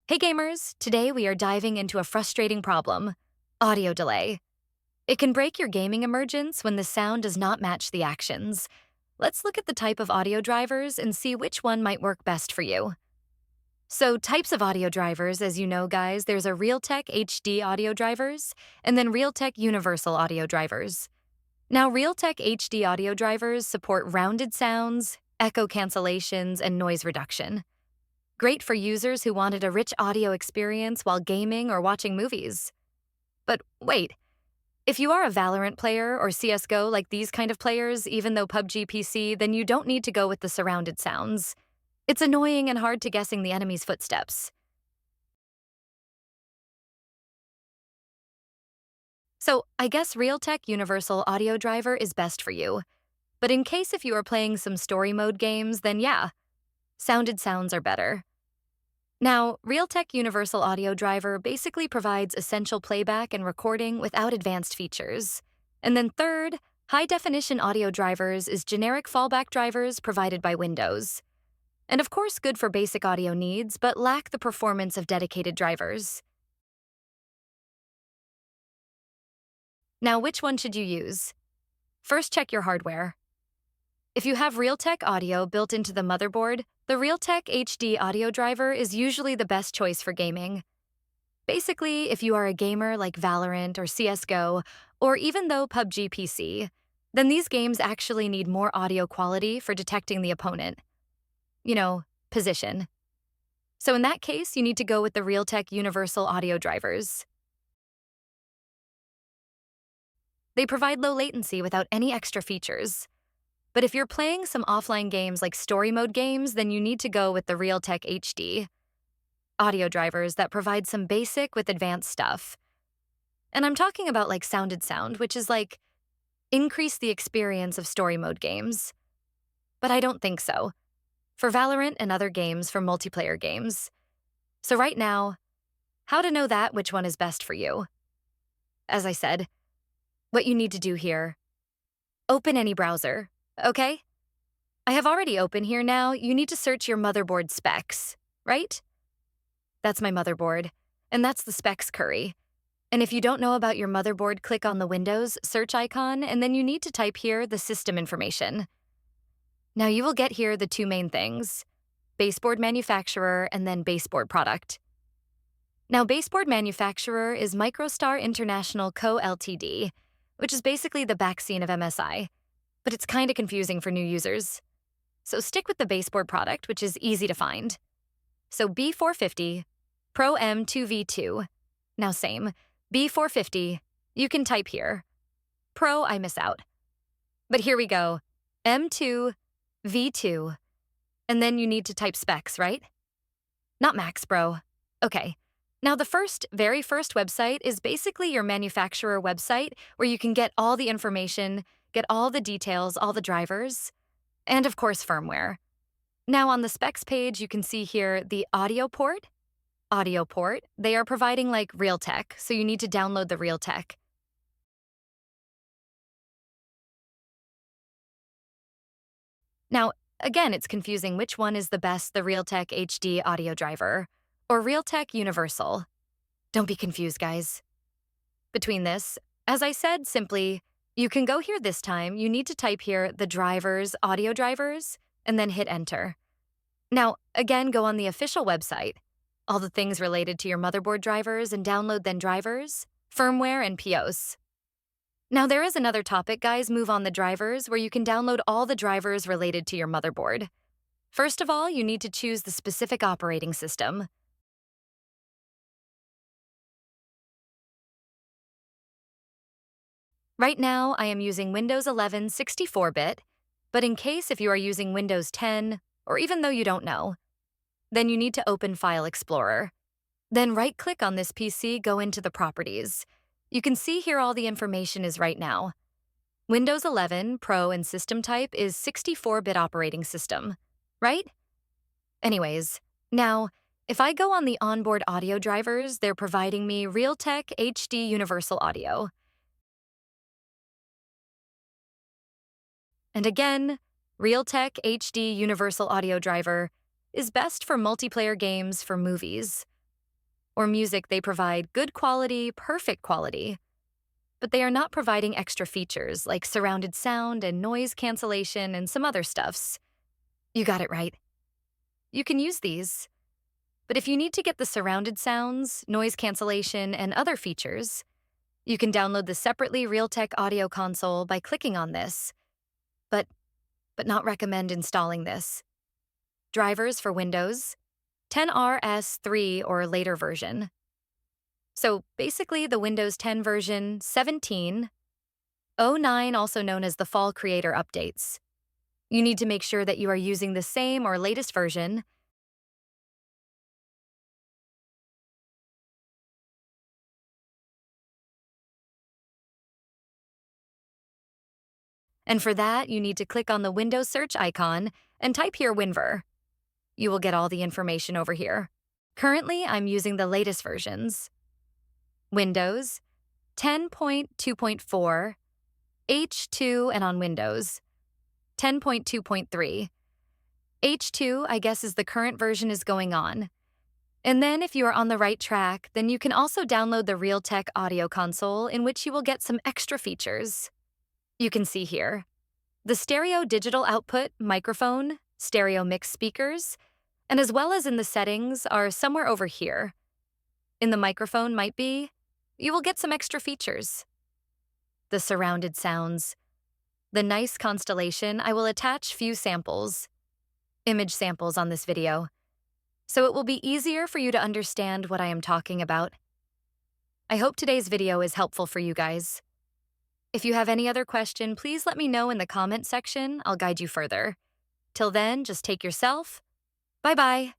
Hey gamers, today we are diving into a frustrating problem, audio delay. It can break your gaming emergence when the sound does not match the actions. Let's look at the type of audio drivers and see which one might work best for you. So types of audio drivers, as you know guys, there's a Realtek HD audio drivers, and then Realtek Universal audio drivers. Now Realtek HD audio drivers support rounded sounds, echo cancellations, and noise reduction. Great for users who wanted a rich audio experience while gaming or watching movies. But wait, if you are a Valorant player or CSGO like these kind of players, even though PUBG PC, then you don't need to go with the surrounded sounds. It's annoying and hard to guessing the enemy's footsteps. So I guess Realtek Universal Audio Driver is best for you. But in case if you are playing some story mode games, then yeah, sounded sounds are better. Now, Realtek Universal Audio Driver basically provides essential playback and recording without advanced features. And then third, high-definition audio drivers is generic fallback drivers provided by Windows. And of course good for basic audio needs, but lack the performance of dedicated drivers. Now, which one should you use? First, check your hardware. If you have Realtek audio built into the motherboard, the Realtek HD audio driver is usually the best choice for gaming. Basically, if you are a gamer like Valorant or CSGO, or even though PUBG PC, then these games actually need more audio quality for detecting the opponent. Position. So in that case, you need to go with the Realtek Universal audio drivers. They provide low latency without any extra features. But if you're playing some offline games like story mode games, then you need to go with the Realtek HD audio drivers that provide some basic with advanced stuff. And I'm talking about like sounded sound, which is like increase the experience of story mode games. But I don't think so. For Valorant and other games for multiplayer games. So right now, how to know that which one is best for you? As I said, what you need to do here, open any browser, okay? I have already opened here now. You need to search your motherboard specs, right? That's my motherboard, and that's the specs curry. And if you don't know about your motherboard, click on the Windows search icon, and then you need to type here the system information. Now you will get here the two main things, baseboard manufacturer and then baseboard product. Now baseboard manufacturer is Microstar International Co. Ltd., which is basically the backseat of MSI, but it's kinda confusing for new users. So stick with the baseboard product, which is easy to find. So B450, Pro M2V2. Now same, B450, you can type here. Pro, I miss out. But here we go, M2, V2. And then you need to type specs, right? Not Max, bro. Okay. Now the very first website is basically your manufacturer website where you can get all the information, get all the details, all the drivers, and of course firmware. Now on the specs page, you can see here the audio port. They are providing like Realtek, so you need to download the Realtek. Now, again, it's confusing which one is the best, the Realtek HD audio driver or Realtek Universal. Don't be confused, guys. Between this, as I said, simply, you can go here this time, you need to type here the drivers, audio drivers, and then hit enter. Now, again, go on the official website, all the things related to your motherboard drivers and download then drivers, firmware, and POs. Now there is another topic, guys, move on the drivers, where you can download all the drivers related to your motherboard. First of all, you need to choose the specific operating system. Right now, I am using Windows 11 64-bit, but in case if you are using Windows 10, or even though you don't know, then you need to open File Explorer. Then right-click on this PC, go into the properties. You can see here all the information is right now. Windows 11 Pro and system type is 64-bit operating system, right? Anyways, now, if I go on the onboard audio drivers, they're providing me Realtek HD Universal Audio. And again, Realtek HD Universal Audio Driver is best for multiplayer games for movies. Or music, they provide good quality, perfect quality, but they are not providing extra features like surrounded sound and noise cancellation and some other stuffs. You got it right. You can use these, but if you need to get the surrounded sounds, noise cancellation, and other features, you can download the separately Realtek audio console by clicking on this, but not recommend installing this. Drivers for Windows, 10RS3 or later version. So basically the Windows 10 version 17.09, also known as the Fall Creator Updates. You need to make sure that you are using the same or latest version. And for that, you need to click on the Windows search icon and type here WinVer. You will get all the information over here. Currently, I'm using the latest versions. Windows 10.2.4, H2, and on Windows 10.2.3. H2, I guess, is the current version is going on. And then if you are on the right track, then you can also download the Realtek audio console, in which you will get some extra features. You can see here the stereo digital output, microphone, stereo mix speakers, and as well as in the settings are somewhere over here. In the microphone might be, you will get some extra features. The surrounded sounds. The nice constellation, I will attach few samples, image samples on this video, so it will be easier for you to understand what I am talking about. I hope today's video is helpful for you guys. If you have any other question, please let me know in the comment section. I'll guide you further. Till then, just take yourself. Bye-bye.